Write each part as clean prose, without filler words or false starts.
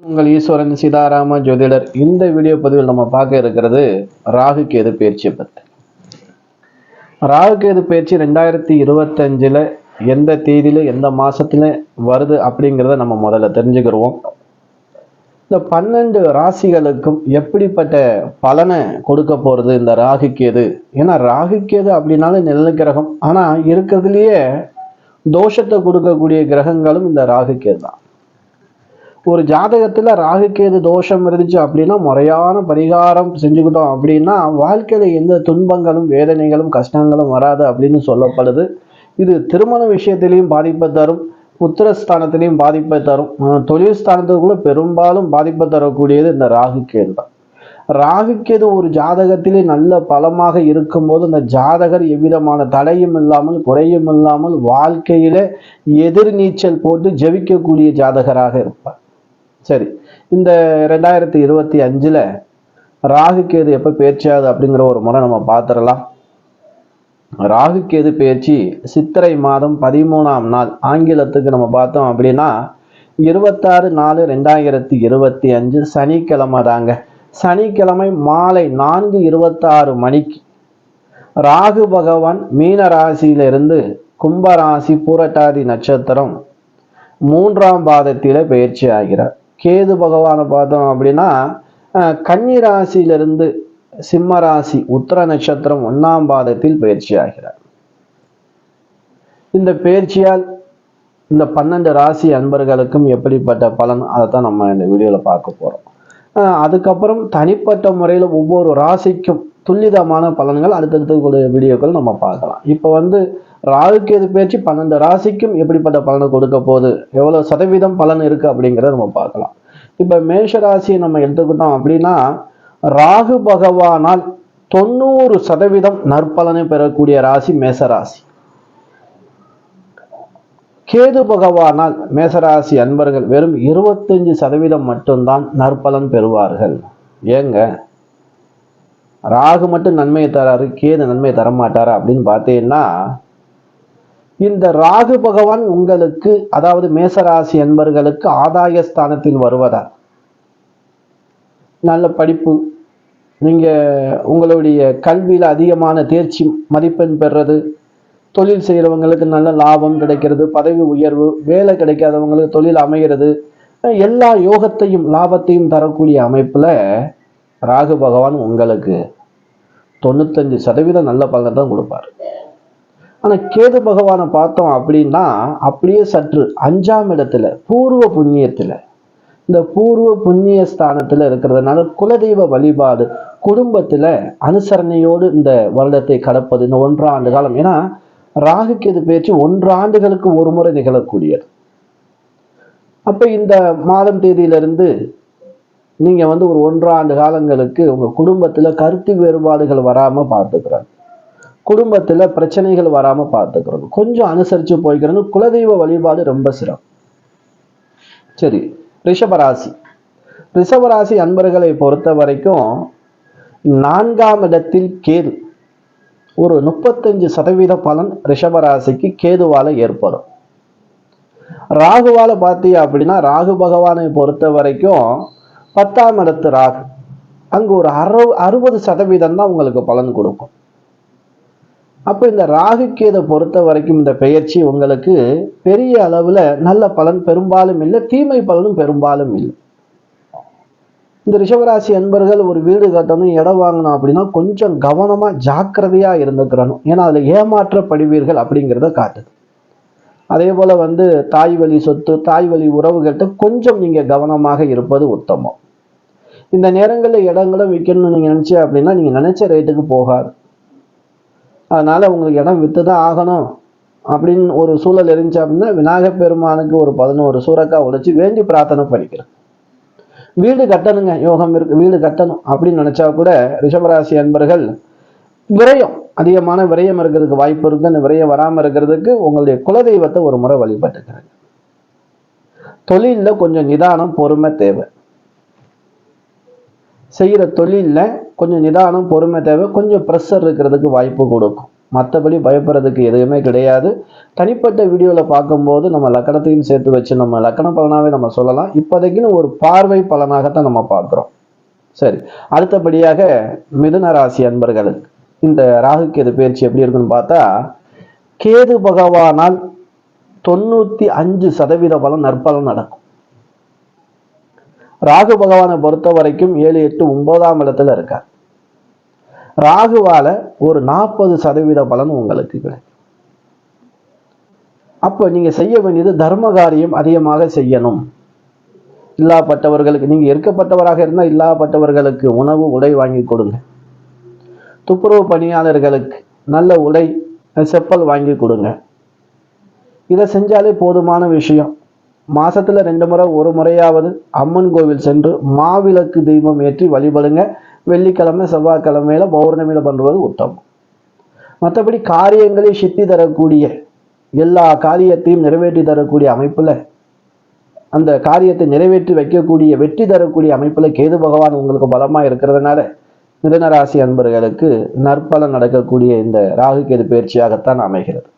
உங்கள் ஈஸ்வரன் சீதாராம ஜோதிடர். இந்த வீடியோ பதிவில் நம்ம பார்க்க இருக்கிறது ராகு கேது பயிற்சியை பற்றி. ராகு கேது பயிற்சி 2025 எந்த தேதியில எந்த மாசத்துல வருது அப்படிங்கிறத நம்ம முதல்ல தெரிஞ்சுக்கிடுவோம். இந்த 12 ராசிகளுக்கும் எப்படிப்பட்ட பலனை கொடுக்க போறது இந்த ராகு கேது? ஏன்னா ராகு கேது அப்படின்னாலே நல்ல கிரகம், ஆனா இருக்கிறதுலயே தோஷத்தை கொடுக்கக்கூடிய கிரகங்களும் இந்த ராகு கேது தான். ஒரு ஜாதகத்துல ராகு கேது தோஷம் இருந்துச்சு அப்படின்னா முறையான பரிகாரம் செஞ்சுக்கிட்டோம் அப்படின்னா வாழ்க்கையில எந்த துன்பங்களும் வேதனைகளும் கஷ்டங்களும் வராது அப்படின்னு சொல்லப்படுது. இது திருமண விஷயத்திலையும் பாதிப்பை தரும், புத்திரஸ்தானத்திலையும் பாதிப்பை தரும், தொழில் ஸ்தானத்துக்குள்ள பெரும்பாலும் பாதிப்பை தரக்கூடியது இந்த ராகு கேது தான். ராகு கேது ஒரு ஜாதகத்திலே நல்ல பலமாக இருக்கும்போது அந்த ஜாதகர் எவ்விதமான தடையும் இல்லாமல் குறையும் இல்லாமல் வாழ்க்கையில எதிர்நீச்சல் போட்டு ஜெயிக்கக்கூடிய ஜாதகராக இருப்பார். சரி, இந்த 2025 ராகு கேது எப்போ பயிற்சியாகுது அப்படிங்கிற ஒரு முறை நம்ம பார்த்துடலாம். ராகு கேது பயிற்சி சித்திரை மாதம் 13ஆம் நாள், ஆங்கிலத்துக்கு நம்ம பார்த்தோம் அப்படின்னா 26/4/2025 சனிக்கிழமை தாங்க. சனிக்கிழமை மாலை 4:26 மணிக்கு ராகு பகவான் மீன ராசியிலிருந்து கும்பராசி பூரட்டாதி நட்சத்திரம் 3ஆம் பாதத்தில பயிற்சி ஆகிறார். கேது பகவானை பார்த்தோம் அப்படின்னா கன்னி ராசியிலிருந்து சிம்ம ராசி உத்திர நட்சத்திரம் 1ஆம் பாதத்தில் பயிற்சி ஆகிறார். இந்த பயிற்சியால் இந்த 12 ராசி அன்பர்களுக்கும் எப்படிப்பட்ட பலன், அதை தான் நம்ம இந்த வீடியோல பார்க்க போறோம். அதுக்கப்புறம் தனிப்பட்ட முறையில் ஒவ்வொரு ராசிக்கும் துல்லிதமான பலன்கள் அடுத்தடுத்த வீடியோக்கள் நம்ம பார்க்கலாம். இப்போ ராகு கேது பயிற்சி 12 ராசிக்கும் எப்படிப்பட்ட பலனை கொடுக்க போகுது, எவ்வளவு சதவீதம் பலன் இருக்கு அப்படிங்கிறத நம்ம பார்க்கலாம். இப்ப மேஷ ராசியை நம்ம எடுத்துக்கிட்டோம் அப்படின்னா ராகு பகவானால் 90% நற்பலனை பெறக்கூடிய ராசி மேசராசி. கேது பகவானால் மேசராசி அன்பர்கள் வெறும் 25% மட்டும்தான் நற்பலன் பெறுவார்கள். ஏங்க, ராகு மட்டும் நன்மையை தராரு, கேது நன்மை தரமாட்டாரா அப்படின்னு பார்த்தீங்கன்னா, இந்த ராகு பகவான் உங்களுக்கு, அதாவது மேசராசி என்பர்களுக்கு ஆதாய ஸ்தானத்தில் வருவதால் நல்ல படிப்பு, நீங்க உங்களுடைய கல்வியில அதிகமான தேர்ச்சி மதிப்பெண் பெறுறது, தொழில் செய்யறவங்களுக்கு நல்ல லாபம் கிடைக்கிறது, பதவி உயர்வு, வேலை கிடைக்காதவங்களுக்கு தொழில் அமைகிறது, எல்லா யோகத்தையும் லாபத்தையும் தரக்கூடிய அமைப்புல ராகு பகவான் உங்களுக்கு 95% நல்ல பலனை தான் கொடுப்பாரு. ஆனா கேது பகவானை பார்த்தோம் அப்படின்னா அப்படியே சற்று 5ஆம் இடத்துல பூர்வ புண்ணியத்துல, இந்த பூர்வ புண்ணிய ஸ்தானத்துல இருக்கிறதுனால குலதெய்வ வழிபாடு, குடும்பத்துல அனுசரணையோடு இந்த வருடத்தை கடப்பது, இந்த 1 ஆண்டு காலம். ஏன்னா ராகு கேது பயிற்சி 1 ஆண்டுகளுக்கு ஒரு முறை நிகழக்கூடியது. அப்ப இந்த மாதம் தேதியிலிருந்து நீங்க ஒரு 1 ஆண்டு காலங்களுக்கு உங்க குடும்பத்துல கருத்து வேறுபாடுகள் வராம பார்த்துக்கிறாங்க, குடும்பத்துல பிரச்சனைகள் வராம பார்த்துக்கிறது, கொஞ்சம் அனுசரிச்சு போய்க்கிறது. குலதெய்வ வழிபாடு ரொம்ப சிறப்பு. சரி, ரிஷபராசி. ரிஷபராசி அன்பர்களை பொறுத்த வரைக்கும் 4ஆம் இடத்தில் கேது, ஒரு 35% பலன் ரிஷபராசிக்கு கேதுவால ஏற்படும். ராகுவால பார்த்தீங்க அப்படின்னா ராகு பகவானை பொறுத்த வரைக்கும் 10ஆம் இடத்து ராகு, அங்கு ஒரு 60% தான் உங்களுக்கு பலன் கொடுக்கும். அப்ப இந்த ராகு கேதை பொறுத்த வரைக்கும் இந்த பெயர்ச்சி உங்களுக்கு பெரிய அளவுல நல்ல பலன் பெரும்பாலும் இல்லை, தீமை பலனும் பெரும்பாலும் இல்லை. இந்த ரிஷபராசி அன்பர்கள் ஒரு வீடு கட்டணும், இடம் வாங்கணும் அப்படின்னா கொஞ்சம் கவனமா ஜாக்கிரதையா இருந்துக்கிறணும். ஏன்னா அதுல ஏமாற்றப்படுவீர்கள் அப்படிங்கிறத காட்டுது. அதே போல தாய் வழி சொத்து, தாய் வழி உறவுகள்கிட்ட கொஞ்சம் நீங்க கவனமாக இருப்பது உத்தமம். இந்த நேரங்களில் இடங்களை விற்கணும்னு நீங்க நினைச்சே அப்படின்னா நீங்க நினைச்ச ரேட்டுக்கு போகாது. அதனால உங்களுக்கு இடம் வித்துதான் ஆகணும் அப்படின்னு ஒரு சூழல் இருந்துச்சு அப்படின்னா விநாயகர் பெருமானுக்கு ஒரு 11 சூறக்காய் உடைச்சு வேண்டி பிரார்த்தனை பண்ணிக்கிறேன். வீடு கட்டணுங்க, யோகம் இருக்கு, வீடு கட்டணும் அப்படின்னு நினைச்சா கூட ரிஷபராசி அன்பர்கள் விரயம், அதிகமான விரயம் இருக்கிறதுக்கு வாய்ப்பு இருக்கு. அந்த விரயம் வராம இருக்கிறதுக்கு உங்களுடைய குலதெய்வத்தை ஒரு முறை வழிபட்டுக்கிறேன். தொழில்ல கொஞ்சம் நிதானம் பொறுமை தேவை. செய்யற தொழில்ல கொஞ்சம் நிதானம் பொறுமை தேவை, கொஞ்சம் ப்ரெஷர் இருக்கிறதுக்கு வாய்ப்பு கொடுக்கும். மற்றபடி பயப்படுறதுக்கு எதுவுமே கிடையாது. தனிப்பட்ட வீடியோவில் பார்க்கும்போது நம்ம லக்கணத்தையும் சேர்த்து வச்சு நம்ம லக்கண பலனாகவே நம்ம சொல்லலாம். இப்போதைக்குன்னு ஒரு பார்வை பலனாகத்தான் நம்ம பார்க்குறோம். சரி, அடுத்தபடியாக மிதுன ராசி அன்பர்களுக்கு இந்த ராகு கேது பயிற்சி எப்படி இருக்குன்னு பார்த்தா, கேது பகவானால் 95% பலன் நற்பலன் நடக்கும். ராகு பகவானை பொறுத்த வரைக்கும் 7, 8, 9ஆம் இடத்துல இருக்கார். ராகுவால ஒரு 40% பலன் உங்களுக்கு கிடைக்கும். அப்ப நீங்க செய்ய வேண்டியது தர்ம காரியம் அதிகமாக செய்யணும். இல்லாப்பட்டவர்களுக்கு, நீங்க இருக்கப்பட்டவராக இருந்தால் இல்லாப்பட்டவர்களுக்கு உணவு உடை வாங்கி கொடுங்க. துப்புரவு பணியாளர்களுக்கு நல்ல உடை செப்பல் வாங்கி கொடுங்க. இதை செஞ்சாலே போதுமான விஷயம். மாசத்துல 2 முறை 1 முறையாவது அம்மன் கோவில் சென்று மாவிளக்கு தெய்வம் ஏற்றி வழிபடுங்க. வெள்ளிக்கிழமை செவ்வாய்க்கிழமையில பௌர்ணமியில பண்ணுவது உத்தமம். மற்றபடி காரியங்களை சித்தி தரக்கூடிய எல்லா காரியத்தையும் நிறைவேற்றி தரக்கூடிய அமைப்புல, அந்த காரியத்தை நிறைவேற்றி வைக்கக்கூடிய வெற்றி தரக்கூடிய அமைப்புல கேது பகவான் உங்களுக்கு பலமா இருக்கிறதுனால மிதுனராசி அன்பர்களுக்கு நற்பலன் நடக்கக்கூடிய இந்த ராகு கேது பயிற்சியாகத்தான் அமைகிறது.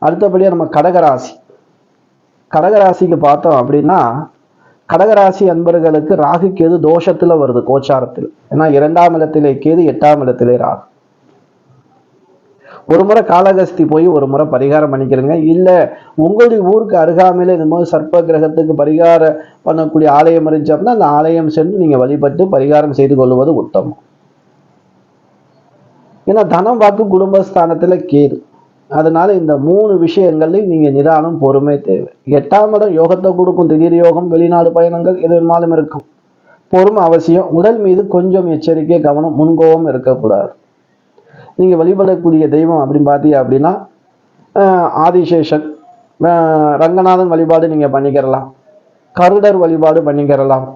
அடுத்தபடியா நம்ம கடகராசி. கடகராசிக்கு பார்த்தோம் அப்படின்னா, கடகராசி அன்பர்களுக்கு ராகு கேது தோஷத்துல வருது, கோச்சாரத்தில். ஏன்னா 2ஆம் இடத்திலே கேது, 8ஆம் இடத்திலே ராகு. ஒரு முறை காளகஸ்தி போய் ஒரு முறை பரிகாரம் பண்ணிக்கிறங்க. இல்ல உங்களுடைய ஊருக்கு அருகாமையில இந்த மாதிரி சர்ப்ப கிரகத்துக்கு பரிகாரம் பண்ணக்கூடிய ஆலயம் இருந்துச்சு அப்படின்னா அந்த ஆலயம் சென்று நீங்க வழிபட்டு பரிகாரம் செய்து கொள்வது உத்தமம். ஏன்னா தனம் வாக்கு குடும்பஸ்தானத்துல கேது. அதனால இந்த 3 விஷயங்கள்லையும் நீங்க நிதானம் பொறுமை தேவை. 8ஆம் இடம் யோகத்தை கொடுக்கும். திடீர் யோகம், வெளிநாடு பயணங்கள் எது வேணுமாலும் இருக்கும். பொறுமை அவசியம். உடல் மீது கொஞ்சம் எச்சரிக்கை, கவனம், முன்கோபம் இருக்கக்கூடாது. நீங்க வழிபடக்கூடிய தெய்வம் அப்படின்னு பார்த்தீங்க அப்படின்னா ஆதிசேஷன், ரங்கநாதன் வழிபாடு நீங்க பண்ணிக்கிறலாம். கருடர் வழிபாடு பண்ணிக்கிறலாம்.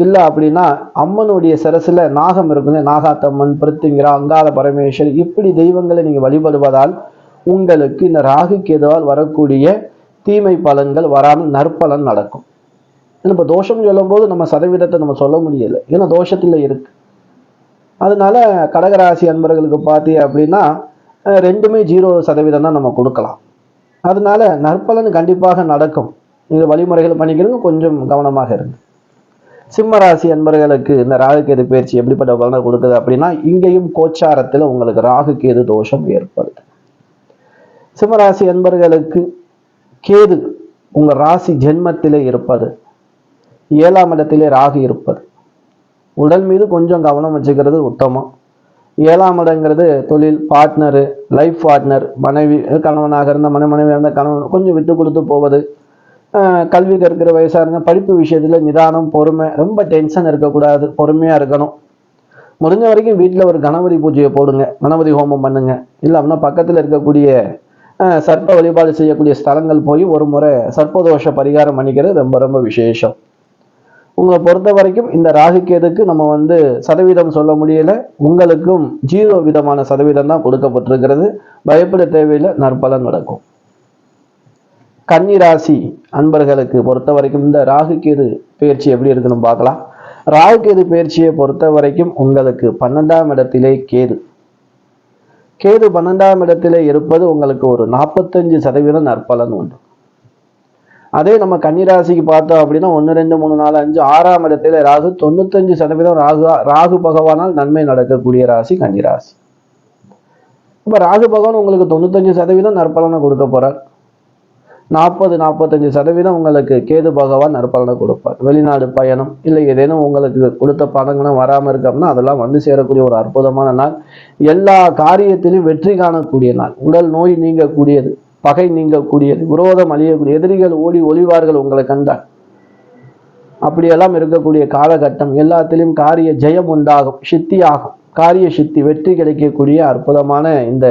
இல்லை அப்படின்னா அம்மனுடைய சிரசுல நாகம் இருக்குங்க, நாகாத்தம்மன், பிருத்திங்கிரா, அங்காள பரமேஸ்வரி, இப்படி தெய்வங்களை நீங்க வழிபடுவதால் உங்களுக்கு இந்த ராகு கேதுவால் வரக்கூடிய தீமை பலன்கள் வராமல் நற்பலன் நடக்கும். இப்போ தோஷம் சொல்லும் போது நம்ம சதவீதத்தை நம்ம சொல்ல முடியலை, ஏன்னா தோஷத்துல இருக்கு. அதனால கடகராசி அன்பர்களுக்கு பார்த்தீங்க அப்படின்னா 2மே 0% தான் நம்ம கொடுக்கலாம். அதனால நற்பலன் கண்டிப்பாக நடக்கும். இது வழிமுறைகள் பண்ணிக்கிறவங்க கொஞ்சம் கவனமாக இருங்க. சிம்மராசி அன்பர்களுக்கு இந்த ராகு கேது பயிற்சி எப்படிப்பட்ட பலனை கொடுக்குது அப்படின்னா, இங்கேயும் கோச்சாரத்தில் உங்களுக்கு ராகு கேது தோஷம் ஏற்படுது. சிம்மராசி அன்பர்களுக்கு கேது உங்க ராசி ஜென்மத்திலே இருப்பது, 7ஆம் இடத்திலே ராகு இருப்பது, உடல் மீது கொஞ்சம் கவனம் வச்சுக்கிறது உத்தமம். 7ஆம் இடங்கிறது தொழில், பார்ட்னரு, லைஃப் பார்ட்னர், மனைவி, கணவனாக இருந்த மனைவியாக இருந்த கணவன் கொஞ்சம் விட்டு கொடுத்து போவது. கல்வி கற்கிற வயசாக இருந்தால் படிப்பு விஷயத்துல நிதானம், பொறுமை, ரொம்ப டென்ஷன் இருக்கக்கூடாது, பொறுமையா இருக்கணும். முடிஞ்ச வரைக்கும் வீட்டில் ஒரு கணபதி பூஜையை போடுங்க, கணபதி ஹோமம் பண்ணுங்க. இல்லை அப்படின்னா பக்கத்தில் இருக்கக்கூடிய சர்ப்ப வழிபாடு செய்யக்கூடிய ஸ்தலங்கள் போய் ஒரு முறை சர்ப்பதோஷ பரிகாரம் பண்ணிக்கிறது ரொம்ப ரொம்ப விசேஷம். உங்களை பொறுத்த வரைக்கும் இந்த ராகு கேதுக்கு நம்ம சதவீதம் சொல்ல முடியல, உங்களுக்கும் 0% சதவீதம் தான் கொடுக்கப்பட்டிருக்கிறது. பயப்பட தேவையில்லை, நற்பலன் நடக்கும். கன்னிராசி அன்பர்களுக்கு பொறுத்த வரைக்கும் இந்த ராகு கேது பயிற்சி எப்படி இருக்குன்னு பார்க்கலாம். ராகு கேது பயிற்சியை பொறுத்த வரைக்கும் உங்களுக்கு 12ஆம் இடத்திலே கேது. கேது 12ஆம் இடத்திலே இருப்பது உங்களுக்கு ஒரு 45% நற்பலன் உண்டு. அதே நம்ம கன்னிராசிக்கு பார்த்தோம் அப்படின்னா 1, 2, 3, 4, 5, 6ஆம் இடத்துல ராகு, 95% ராகு பகவானால் நன்மை நடக்கக்கூடிய ராசி கன்னிராசி. இப்ப ராகு பகவான் உங்களுக்கு 95% நற்பலனை கொடுக்க போறார். 40-45% உங்களுக்கு கேது பகவான் நற்பலனை கொடுப்பார். வெளிநாடு பயணம் இல்லை ஏதேனும் உங்களுக்கு கொடுத்த பணங்களும் வராமல் இருக்கு அப்படின்னா அதெல்லாம் வந்து சேரக்கூடிய ஒரு அற்புதமான நாள். எல்லா காரியத்திலும் வெற்றி காணக்கூடிய நாள். உடல் நோய் நீங்கக்கூடியது, பகை நீங்கக்கூடியது, விரோதம் அழியக்கூடிய, எதிரிகள் ஓடி ஒளிவார்கள் உங்களை கண்டால். அப்படியெல்லாம் இருக்கக்கூடிய காலகட்டம். எல்லாத்திலும் காரிய ஜெயம் உண்டாகும், சித்தியாகும், காரிய சித்தி, வெற்றி கிடைக்கக்கூடிய அற்புதமான இந்த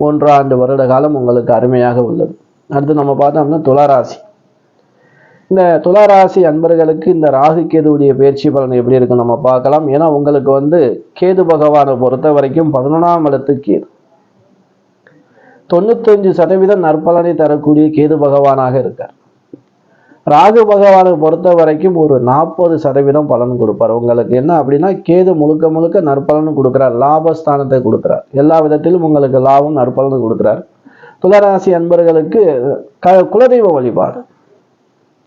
1 ஆண்டு வருட காலம் உங்களுக்கு அருமையாக உள்ளது. அடுத்து நம்ம பார்த்தோம்னா துளாராசி. இந்த துளாராசி அன்பர்களுக்கு இந்த ராகு கேதுவுடைய பயிற்சி பலன் எப்படி இருக்கு நம்ம பார்க்கலாம். ஏன்னா உங்களுக்கு கேது பகவானை பொறுத்த வரைக்கும் 11ஆம் இடத்துக்கு கேது 95% நற்பலனை தரக்கூடிய கேது பகவானாக இருக்கார். ராகு பகவானை பொறுத்த வரைக்கும் ஒரு 40% பலன் கொடுப்பார். உங்களுக்கு என்ன அப்படின்னா, கேது முழுக்க முழுக்க நற்பலன் கொடுக்கிறார், லாபஸ்தானத்தை கொடுக்கிறார், எல்லா விதத்திலும் உங்களுக்கு லாபம் நற்பலன் கொடுக்கிறார். துளராசி அன்பர்களுக்கு குலதெய்வ வழிபாடு,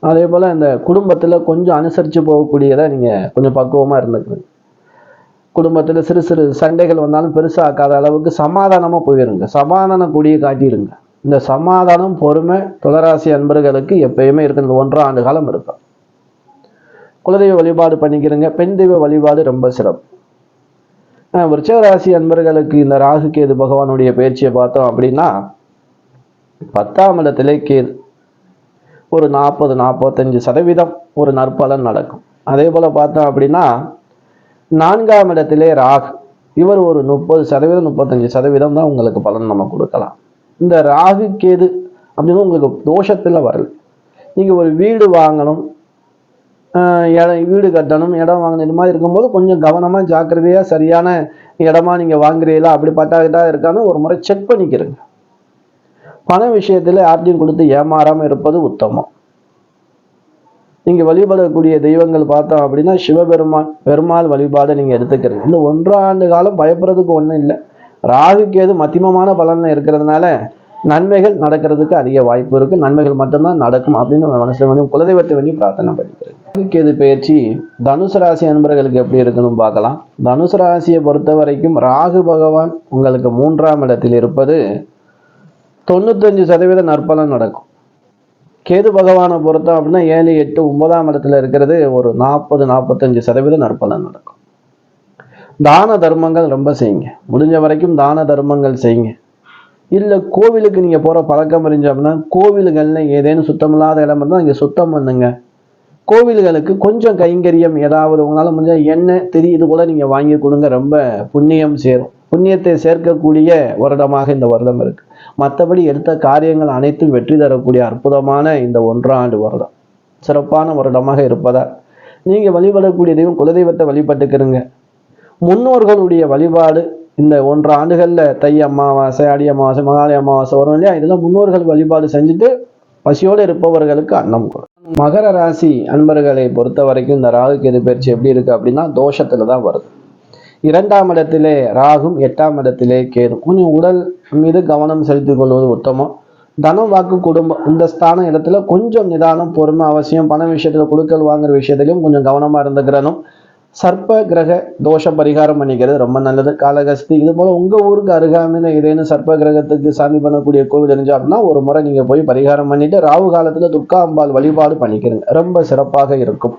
அதே போல இந்த குடும்பத்துல கொஞ்சம் அனுசரித்து போகக்கூடியதை நீங்க கொஞ்சம் பக்குவமா இருந்துக்கணும். குடும்பத்துல சிறு சிறு சண்டைகள் வந்தாலும் பெருசாக்காத அளவுக்கு சமாதானமா போயிருங்க, சமாதான கொடியை காட்டியிருங்க. இந்த சமாதானம் பொறுமை துளராசி அன்பர்களுக்கு எப்பயுமே இருக்கு. இந்த 1.5 ஆண்டு காலம் இருக்கும். குலதெய்வ வழிபாடு பண்ணிக்கிறங்க. பெண் தெய்வ வழிபாடு ரொம்ப சிறப்பு. விருச்சிக அன்பர்களுக்கு இந்த ராகு கேது பகவானுடைய பயிற்சியை பார்த்தோம் அப்படின்னா, 10ஆம் இடத்திலே கேது ஒரு 40-45% ஒரு நற்பலன் நடக்கும். அதே போல பார்த்தோம் அப்படின்னா 4ஆம் இடத்திலே ராகு, இவர் ஒரு 30%-35% தான் உங்களுக்கு பலன் நம்ம கொடுக்கலாம். இந்த ராகு கேது அப்படின்னு உங்களுக்கு தோஷத்துல வரல. நீங்க ஒரு வீடு வாங்கணும், வீடு கட்டணும், இடம் வாங்கணும், இது மாதிரி இருக்கும்போது கொஞ்சம் கவனமா ஜாக்கிரதையா சரியான இடமா நீங்க வாங்குறீங்களா, அப்படி பட்டாக்கிட்டா இருக்கான்னு ஒரு முறை செக் பண்ணிக்கிறங்க. பண விஷயத்துல யார்ட்டையும் கொடுத்து ஏமாறாம இருப்பது உத்தமம். நீங்க வழிபடக்கூடிய தெய்வங்கள் பார்த்தோம் அப்படின்னா பெருமாள் வழிபாடு நீங்க எடுத்துக்கிறீங்க. இந்த 1.5 ஆண்டு காலம் பயப்படுறதுக்கு ஒண்ணும் இல்லை. ராகு கேது மத்தியமமான பலன்ல இருக்கிறதுனால நன்மைகள் நடக்கிறதுக்கு அதிக வாய்ப்பு இருக்கு. நன்மைகள் மட்டும்தான் நடக்கும் அப்படின்னு மனசுல குலதெய்வத்தை வேண்டி பிரார்த்தனை பண்ணிக்கிறேன். ராகு கேது பயிற்சி தனுசு ராசி அன்பர்களுக்கு எப்படி இருக்குன்னு பார்க்கலாம். தனுசு ராசியை பொறுத்த வரைக்கும் ராகு பகவான் உங்களுக்கு 3ஆம் இடத்தில் இருப்பது 95% நற்பலன் நடக்கும். கேது பகவானை பொறுத்தோம் அப்படின்னா 7, 8, 9ஆம் இடத்துல இருக்கிறது ஒரு 40-45% நற்பலன் நடக்கும். தான தர்மங்கள் ரொம்ப செய்யுங்க. முடிஞ்ச வரைக்கும் தான தர்மங்கள் செய்யுங்க. இல்லை கோவிலுக்கு நீங்கள் போகிற பழக்கம் இருந்துச்சு அப்படின்னா கோவில்கள்ல ஏதேனும் சுத்தமில்லாத இடம் இருந்தால் இங்கே சுத்தம் பண்ணுங்க. கோவில்களுக்கு கொஞ்சம் கைங்கரியம் ஏதாவது உங்களால் முடிஞ்ச எண்ணெய் திரி இது போல நீங்கள் வாங்கி கொடுங்க. ரொம்ப புண்ணியம் சேரும். புண்ணியத்தை சேர்க்கக்கூடிய வருடமாக இந்த வருடம் இருக்கு. மற்றபடி எடுத்த காரியங்கள் அனைத்தும் வெற்றி தரக்கூடிய அற்புதமான இந்த 1.5 ஆண்டு வருடம் சிறப்பான வருடமாக இருப்பதால் நீங்கள் வழிபடக்கூடிய தெய்வம் குலதெய்வத்தை வழிபட்டுக்கிறங்க. முன்னோர்களுடைய வழிபாடு இந்த 1.5 ஆண்டுகள்ல தை அமாவாசை, ஆடி அமாவாசை, மகாலய அமாவாசை வரும் இல்லையா, இதெல்லாம் முன்னோர்கள் வழிபாடு செஞ்சுட்டு பசியோடு இருப்பவர்களுக்கு அன்னம் கொடு. மகர ராசி அன்பர்களை பொறுத்த வரைக்கும் இந்த ராகு கேது பயிற்சி எப்படி இருக்கு அப்படின்னா தோஷத்துல தான் வருது. 2ஆம் இடத்திலே ராகும், 8ஆம் இடத்திலே கேது. கொஞ்சம் உடல் மீது கவனம் செலுத்திக் கொள்வது உத்தமம். தனம், வாக்கு, குடும்பம் இந்த ஸ்தான இடத்துல கொஞ்சம் நிதானம் பொறுமை அவசியம். பண விஷயத்துல கொடுக்கல் வாங்குற விஷயத்திலையும் கொஞ்சம் கவனமா இருந்துக்கிறனும். சர்ப்ப கிரக தோஷ பரிகாரம் பண்ணிக்கிறது ரொம்ப நல்லது. காலகஸ்தி இது போல உங்க ஊருக்கு அருகாமையில ஏதேனும் சர்ப்ப கிரகத்துக்கு சாமி பண்ணக்கூடிய கோவில் இருந்துச்சு அப்படின்னா ஒரு முறை நீங்க போய் பரிகாரம் பண்ணிட்டு ராகு காலத்துல துர்கா அம்பாள் வழிபாடு பண்ணிக்கிறீங்க, ரொம்ப சிறப்பாக இருக்கும்.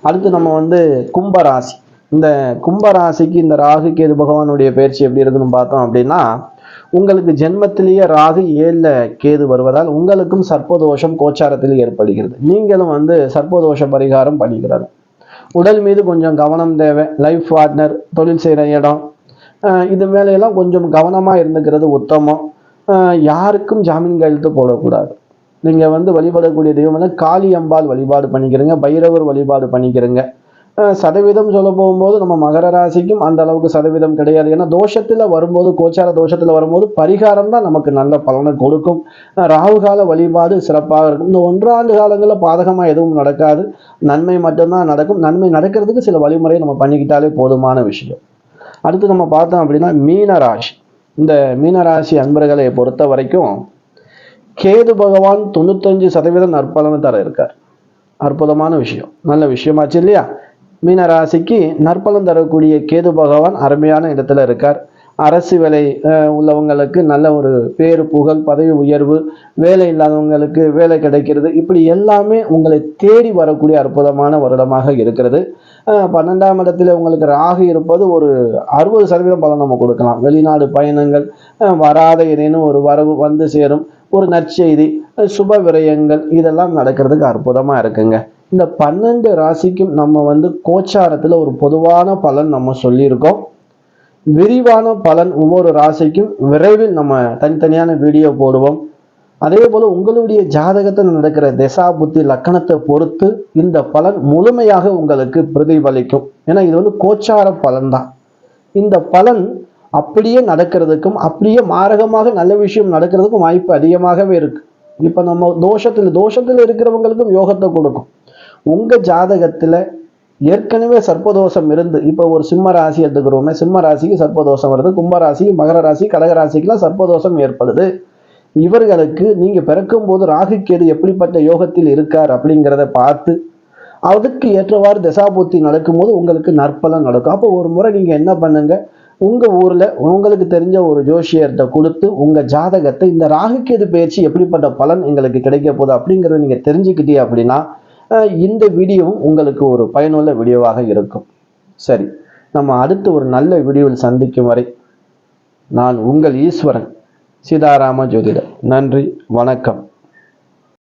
அடுத்து நம்ம கும்பராசி. இந்த கும்பராசிக்கு இந்த ராகு கேது பகவானுடைய பயிற்சி எப்படி இருக்குன்னு பார்த்தோம் அப்படின்னா, உங்களுக்கு ஜென்மத்திலேயே ராகு 7ல் கேது வருவதால் உங்களுக்கும் சர்ப்பதோஷம் கோச்சாரத்தில் ஏற்படுகிறது. நீங்களும் சர்ப்பதோஷ பரிகாரம் பண்ணிக்கிறாங்க. உடல் மீது கொஞ்சம் கவனம் தேவை. லைஃப் பார்ட்னர், தொழில் செய்கிற இடம், இது மேலையெல்லாம் கொஞ்சம் கவனமாக இருந்துக்கிறது உத்தமம். யாருக்கும் ஜாமீன் கையெழுத்து போடக்கூடாது. நீங்கள் வழிபடக்கூடிய தெய்வம் காளி அம்பாள் வழிபாடு பண்ணிக்கிறீங்க, பைரவர் வழிபாடு பண்ணிக்கிறீங்க. சதவீதம் சொல்ல போகும்போது நம்ம மகர ராசிக்கும் அந்த அளவுக்கு சதவீதம் கிடையாது. ஏன்னா தோஷத்துல வரும்போது, கோச்சார தோஷத்துல வரும்போது பரிகாரம் தான் நமக்கு நல்ல பலனை கொடுக்கும். ராகு கால வழிபாடு சிறப்பாக இருக்கும். இந்த 1.5 ஆண்டு காலங்களில் பாதகமா எதுவும் நடக்காது, நன்மை மட்டும்தான் நடக்கும். நன்மை நடக்கிறதுக்கு சில வழிமுறையை நம்ம பண்ணிக்கிட்டாலே போதுமான விஷயம். அடுத்து நம்ம பார்த்தோம் அப்படின்னா மீனராசி. இந்த மீனராசி அன்பர்களை பொறுத்த வரைக்கும் கேது பகவான் 95% நற்பலனை தர இருக்கார். அற்புதமான விஷயம், நல்ல விஷயமாச்சு இல்லையா? மீனராசிக்கு நற்பலன் தரக்கூடிய கேது பகவான் அருமையான இடத்துல இருக்கார். அரசு வேலை உள்ளவங்களுக்கு நல்ல ஒரு பேரு புகழ், பதவி உயர்வு, வேலை இல்லாதவங்களுக்கு வேலை கிடைக்கிறது, இப்படி எல்லாமே உங்களை தேடி வரக்கூடிய அற்புதமான வருடமாக இருக்கிறது. 12ஆம் இடத்துல உங்களுக்கு ராகு இருப்பது ஒரு 60% பலன் நம்ம கொடுக்கலாம். வெளிநாடு பயணங்கள், வராத ஏதேனும் ஒரு வரவு வந்து சேரும், ஒரு நற்செய்தி, சுப விரயங்கள் இதெல்லாம் நடக்கிறதுக்கு அற்புதமா இருக்குங்க. இந்த 12 ராசிக்கும் நம்ம கோச்சாரத்துல ஒரு பொதுவான பலன் நம்ம சொல்லியிருக்கோம். விரிவான பலன் ஒவ்வொரு ராசிக்கும் விரைவில் நம்ம தனித்தனியான வீடியோ போடுவோம். அதே போல உங்களுடைய ஜாதகத்தில் நடக்கிற திசா புத்தி லக்கணத்தை பொறுத்து இந்த பலன் முழுமையாக உங்களுக்கு பிரதிபலிக்கும். ஏன்னா இது கோச்சார பலன் தான். இந்த பலன் அப்படியே நடக்கிறதுக்கும் அப்படியே மாரகமாக நல்ல விஷயம் நடக்கிறதுக்கும் வாய்ப்பு அதிகமாகவே இருக்கு. இப்ப நம்ம தோஷத்துல இருக்கிறவங்களுக்கும் யோகத்தை கொடுக்கும். உங்க ஜாதகத்துல ஏற்கனவே சர்ப்பதோஷம் இருந்து, இப்ப ஒரு சிம்ம ராசி எடுத்துக்கிறோமே, சிம்ம ராசிக்கு சர்ப்பதோஷம் வருது, கும்ப ராசி, மகர ராசி, கடக ராசிக்கெல்லாம் சர்ப்பதோஷம் ஏற்படுது. இவர்களுக்கு நீங்க பிறக்கும் போது ராகு கேது எப்படிப்பட்ட யோகத்தில் இருக்கார் அப்படிங்கிறத பார்த்து அதுக்கு ஏற்றவாறு தசாபுத்தி நடக்கும்போது உங்களுக்கு நற்பலன் நடக்கும். அப்போ ஒரு முறை நீங்க என்ன பண்ணுங்க, உங்க ஊர்ல உங்களுக்கு தெரிஞ்ச ஒரு ஜோசியர்கிட்ட கொடுத்து உங்க ஜாதகத்தை இந்த ராகு கேது பயிற்சி எப்படிப்பட்ட பலன் எங்களுக்கு கிடைக்க போகுது அப்படிங்கிறத நீங்க தெரிஞ்சுக்கிட்டே அப்படின்னா இந்த வீடியோவும் உங்களுக்கு ஒரு பயனுள்ள வீடியோவாக இருக்கும். சரி, நம்ம அடுத்து ஒரு நல்ல வீடியோவில் சந்திக்கும் வரை நான் உங்கள் ஈஸ்வரன், சீதாராம ஜோதிடர். நன்றி, வணக்கம்.